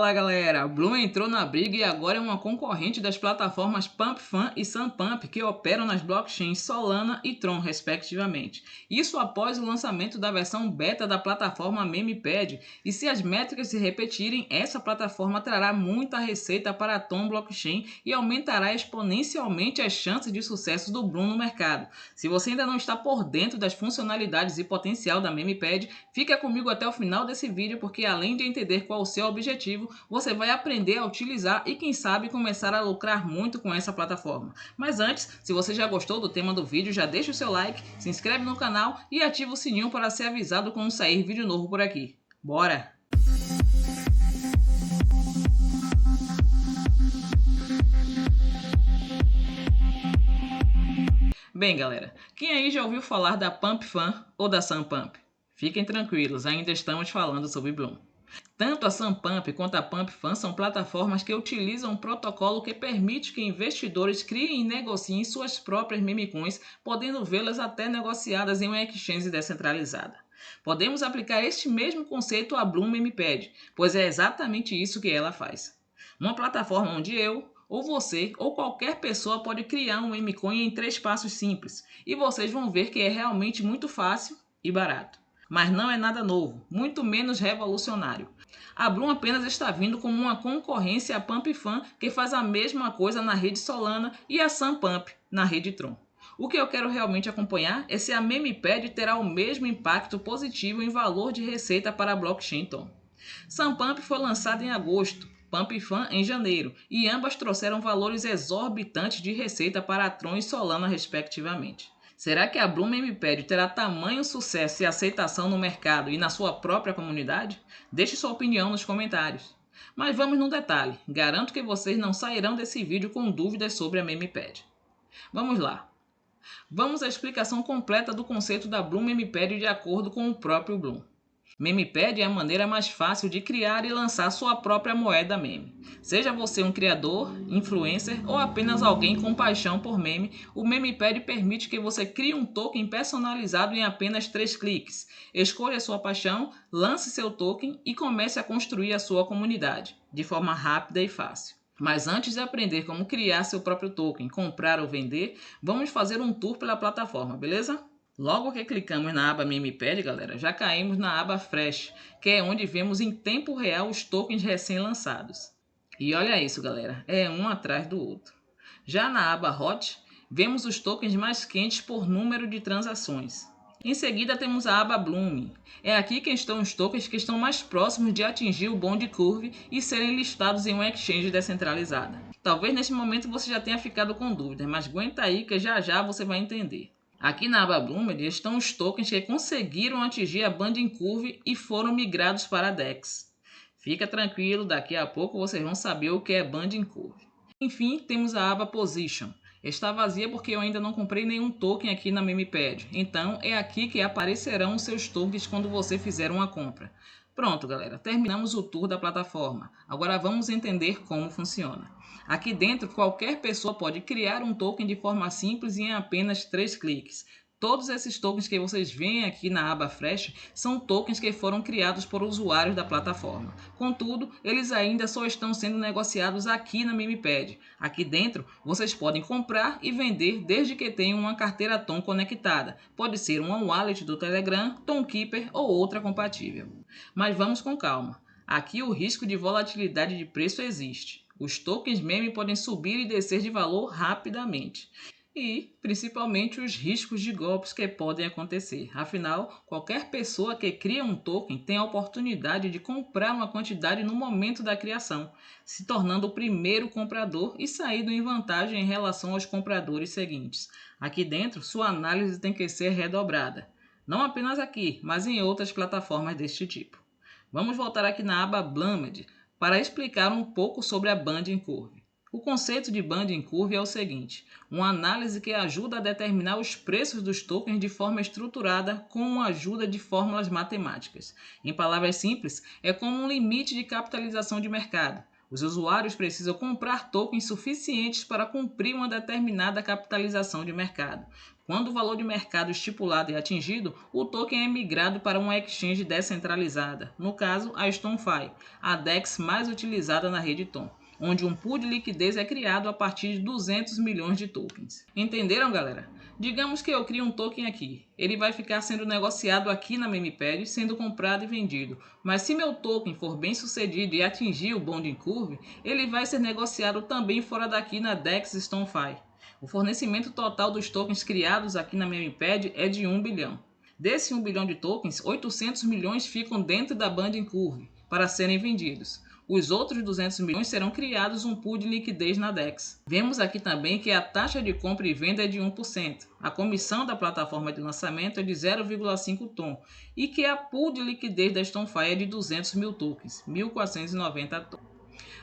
Fala galera, a Bloom entrou na briga e agora é uma concorrente das plataformas PumpFun e SunPump que operam nas blockchains Solana e Tron respectivamente. Isso após o lançamento da versão beta da plataforma MemePad, e se as métricas se repetirem, essa plataforma trará muita receita para a Tron Blockchain e aumentará exponencialmente as chances de sucesso do Bloom no mercado. Se você ainda não está por dentro das funcionalidades e potencial da MemePad, fica comigo até o final desse vídeo, porque além de entender qual o seu objetivo, você vai aprender a utilizar e quem sabe começar a lucrar muito com essa plataforma. Mas antes, se você já gostou do tema do vídeo, já deixa o seu like, se inscreve no canal e ativa o sininho para ser avisado quando sair vídeo novo por aqui. Bora! Bem galera, quem aí já ouviu falar da PumpFun ou da SunPump? Fiquem tranquilos, ainda estamos falando sobre Bloom. Tanto a SunPump quanto a PumpFun são plataformas que utilizam um protocolo que permite que investidores criem e negociem suas próprias memecoins, podendo vê-las até negociadas em uma exchange descentralizada. Podemos aplicar este mesmo conceito à Bloom MemePad, pois é exatamente isso que ela faz. Uma plataforma onde eu, ou você, ou qualquer pessoa pode criar um memecoin em 3 passos simples, e vocês vão ver que é realmente muito fácil e barato. Mas não é nada novo, muito menos revolucionário. A Bloom apenas está vindo como uma concorrência à PumpFun, que faz a mesma coisa na rede Solana, e a SunPump na rede Tron. O que eu quero realmente acompanhar é se a MemePad terá o mesmo impacto positivo em valor de receita para a blockchain Tron. SunPump foi lançada em agosto, PumpFun em janeiro, e ambas trouxeram valores exorbitantes de receita para a Tron e Solana respectivamente. Será que a Bloom MemePad terá tamanho sucesso e aceitação no mercado e na sua própria comunidade? Deixe sua opinião nos comentários. Mas vamos no detalhe, garanto que vocês não sairão desse vídeo com dúvidas sobre a MemePad. Vamos lá. Vamos à explicação completa do conceito da Bloom MemePad de acordo com o próprio Bloom. MemePad é a maneira mais fácil de criar e lançar sua própria moeda meme. Seja você um criador, influencer ou apenas alguém com paixão por meme, o MemePad permite que você crie um token personalizado em apenas 3 cliques. Escolha sua paixão, lance seu token e comece a construir a sua comunidade, de forma rápida e fácil. Mas antes de aprender como criar seu próprio token, comprar ou vender, vamos fazer um tour pela plataforma, beleza? Logo que clicamos na aba MemePad, galera, já caímos na aba Fresh, que é onde vemos em tempo real os tokens recém-lançados. E olha isso, galera, é um atrás do outro. Já na aba Hot, vemos os tokens mais quentes por número de transações. Em seguida temos a aba Bloom. É aqui que estão os tokens que estão mais próximos de atingir o bond curve e serem listados em uma exchange descentralizada. Talvez neste momento você já tenha ficado com dúvidas, mas aguenta aí que já já você vai entender. Aqui na aba Bloom estão os tokens que conseguiram atingir a banding curve e foram migrados para a DEX. Fica tranquilo, daqui a pouco vocês vão saber o que é banding curve. Enfim, temos a aba Position. Está vazia porque eu ainda não comprei nenhum token aqui na MemePad, então é aqui que aparecerão os seus tokens quando você fizer uma compra. Pronto, galera, terminamos o tour da plataforma. Agora vamos entender como funciona. Aqui dentro, qualquer pessoa pode criar um token de forma simples e em apenas 3 cliques. Todos esses tokens que vocês veem aqui na aba Fresh são tokens que foram criados por usuários da plataforma. Contudo, eles ainda só estão sendo negociados aqui na MemePad. Aqui dentro, vocês podem comprar e vender desde que tenham uma carteira Tron conectada. Pode ser uma wallet do Telegram, Tonkeeper ou outra compatível. Mas vamos com calma. Aqui o risco de volatilidade de preço existe. Os tokens meme podem subir e descer de valor rapidamente. E, principalmente, os riscos de golpes que podem acontecer. Afinal, qualquer pessoa que cria um token tem a oportunidade de comprar uma quantidade no momento da criação, se tornando o primeiro comprador e saindo em vantagem em relação aos compradores seguintes. Aqui dentro, sua análise tem que ser redobrada. Não apenas aqui, mas em outras plataformas deste tipo. Vamos voltar aqui na aba Bloomed para explicar um pouco sobre a banding curve. O conceito de banding curve é o seguinte: uma análise que ajuda a determinar os preços dos tokens de forma estruturada com a ajuda de fórmulas matemáticas. Em palavras simples, é como um limite de capitalização de mercado. Os usuários precisam comprar tokens suficientes para cumprir uma determinada capitalização de mercado. Quando o valor de mercado estipulado é atingido, o token é migrado para uma exchange descentralizada, no caso a StoneFi, a DEX mais utilizada na rede Tom, onde um pool de liquidez é criado a partir de 200 milhões de tokens. Entenderam, galera? Digamos que eu crio um token aqui. Ele vai ficar sendo negociado aqui na MemePad, sendo comprado e vendido. Mas se meu token for bem sucedido e atingir o Bonding Curve, ele vai ser negociado também fora daqui na DEX StoneFi. O fornecimento total dos tokens criados aqui na MemePad é de 1 bilhão. Desse 1 bilhão de tokens, 800 milhões ficam dentro da Bonding Curve para serem vendidos. Os outros 200 milhões serão criados um pool de liquidez na DEX. Vemos aqui também que a taxa de compra e venda é de 1%, a comissão da plataforma de lançamento é de 0,5 tom e que a pool de liquidez da StoneFi é de 200 mil tokens, 1.490 tokens.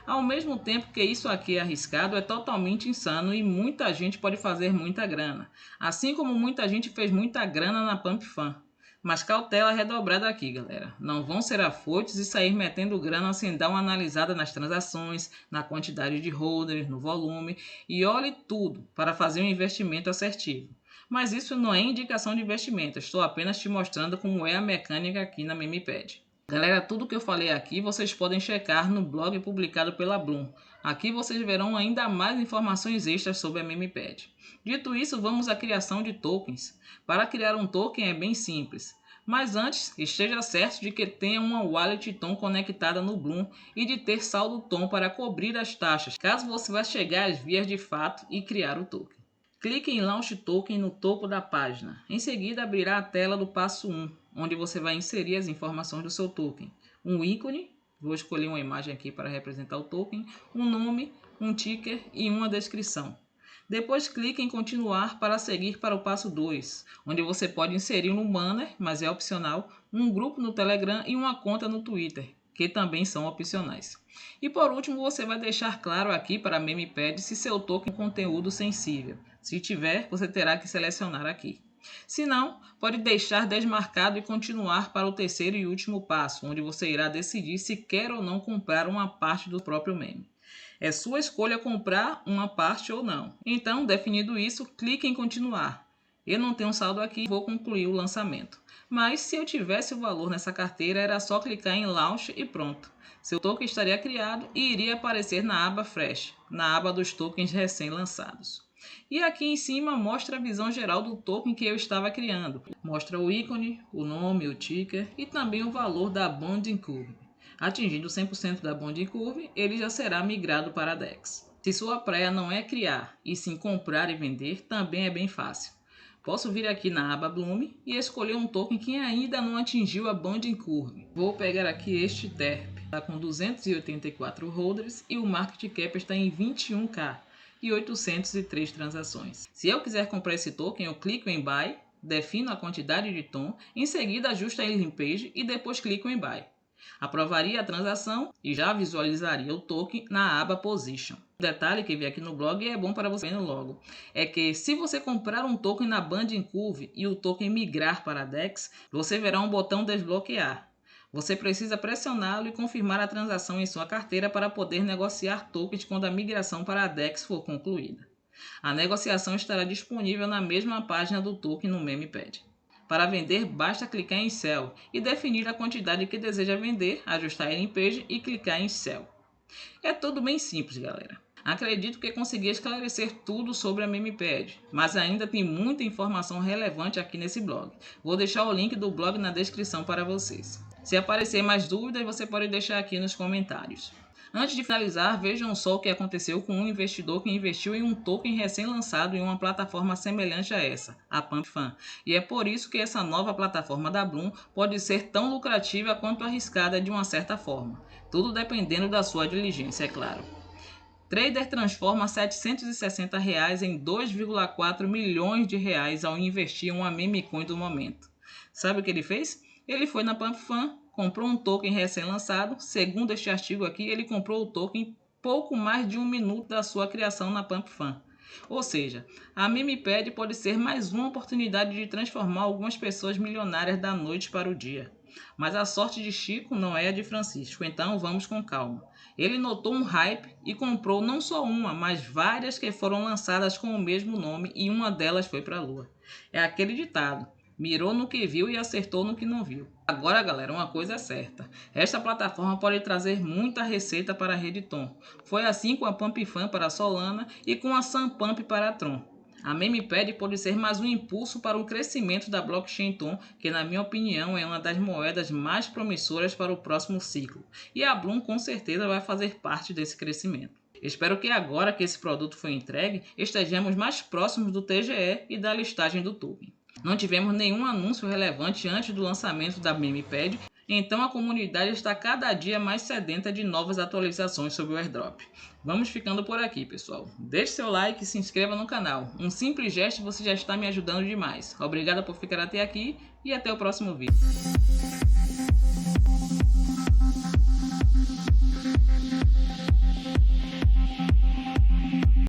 Ao mesmo tempo que isso aqui é arriscado, é totalmente insano e muita gente pode fazer muita grana, assim como muita gente fez muita grana na PumpFan. Mas cautela redobrada aqui, galera. Não vão ser afoitos e sair metendo grana sem dar uma analisada nas transações, na quantidade de holders, no volume e olhe tudo para fazer um investimento assertivo. Mas isso não é indicação de investimento, estou apenas te mostrando como é a mecânica aqui na MemePad. Galera, tudo que eu falei aqui vocês podem checar no blog publicado pela Bloom. Aqui vocês verão ainda mais informações extras sobre a MemePad. Dito isso, vamos à criação de tokens. Para criar um token é bem simples, mas antes esteja certo de que tenha uma wallet Tom conectada no Bloom e de ter saldo Tom para cobrir as taxas, caso você vá chegar às vias de fato e criar o token. Clique em Launch Token no topo da página. Em seguida abrirá a tela do passo 1, onde você vai inserir as informações do seu token. Um ícone, vou escolher uma imagem aqui para representar o token, um nome, um ticker e uma descrição. Depois clique em continuar para seguir para o passo 2, onde você pode inserir um banner, mas é opcional, um grupo no Telegram e uma conta no Twitter, que também são opcionais. E por último, você vai deixar claro aqui para a MemePad se seu token é conteúdo sensível. Se tiver, você terá que selecionar aqui. Se não, pode deixar desmarcado e continuar para o terceiro e último passo, onde você irá decidir se quer ou não comprar uma parte do próprio meme. É sua escolha comprar uma parte ou não. Então, definido isso, clique em continuar. Eu não tenho saldo aqui, vou concluir o lançamento. Mas se eu tivesse o valor nessa carteira, era só clicar em Launch e pronto. Seu token estaria criado e iria aparecer na aba Fresh, na aba dos tokens recém-lançados. E aqui em cima mostra a visão geral do token que eu estava criando. Mostra o ícone, o nome, o ticker e também o valor da Bonding Curve. Atingindo 100% da Bonding Curve, ele já será migrado para a DEX. Se sua praia não é criar e sim comprar e vender, também é bem fácil. Posso vir aqui na aba Bloom e escolher um token que ainda não atingiu a Bonding Curve. Vou pegar aqui este TERP, está com 284 holders e o market cap está em 21k e 803 transações. Se eu quiser comprar esse token, eu clico em Buy, defino a quantidade de tom, em seguida ajusto a landing page e depois clico em Buy. Aprovaria a transação e já visualizaria o token na aba Position. O detalhe que vi aqui no blog e é bom para você ver logo, é que se você comprar um token na Bonding Curve e o token migrar para a DEX, você verá um botão desbloquear. Você precisa pressioná-lo e confirmar a transação em sua carteira para poder negociar tokens quando a migração para a DEX for concluída. A negociação estará disponível na mesma página do token no MemePad. Para vender, basta clicar em Sell e definir a quantidade que deseja vender, ajustar a landing page e clicar em Sell. É tudo bem simples, galera. Acredito que consegui esclarecer tudo sobre a MemePad, mas ainda tem muita informação relevante aqui nesse blog. Vou deixar o link do blog na descrição para vocês. Se aparecer mais dúvidas, você pode deixar aqui nos comentários. Antes de finalizar, vejam só o que aconteceu com um investidor que investiu em um token recém-lançado em uma plataforma semelhante a essa, a PumpFan. E é por isso que essa nova plataforma da Bloom pode ser tão lucrativa quanto arriscada de uma certa forma. Tudo dependendo da sua diligência, é claro. Trader transforma R$ 760 em 2,4 milhões de reais ao investir em uma memecoin do momento. Sabe o que ele fez? Ele foi na PumpFan, comprou um token recém-lançado. Segundo este artigo aqui, ele comprou o token pouco mais de 1 minuto da sua criação na PumpFan. Ou seja, a MemePad pode ser mais uma oportunidade de transformar algumas pessoas milionárias da noite para o dia. Mas a sorte de Chico não é a de Francisco, então vamos com calma. Ele notou um hype e comprou não só uma, mas várias que foram lançadas com o mesmo nome e uma delas foi para a lua. É aquele ditado: mirou no que viu e acertou no que não viu. Agora, galera, uma coisa é certa. Esta plataforma pode trazer muita receita para a rede Tom. Foi assim com a PumpFan para a Solana e com a Sunpump para a Tron. A MemePad pode ser mais um impulso para o crescimento da blockchain Tom, que na minha opinião é uma das moedas mais promissoras para o próximo ciclo. E a Bloom com certeza vai fazer parte desse crescimento. Espero que agora que esse produto foi entregue, estejamos mais próximos do TGE e da listagem do token. Não tivemos nenhum anúncio relevante antes do lançamento da MemePad, então a comunidade está cada dia mais sedenta de novas atualizações sobre o airdrop. Vamos ficando por aqui, pessoal. Deixe seu like e se inscreva no canal. Um simples gesto você já está me ajudando demais. Obrigado por ficar até aqui e até o próximo vídeo.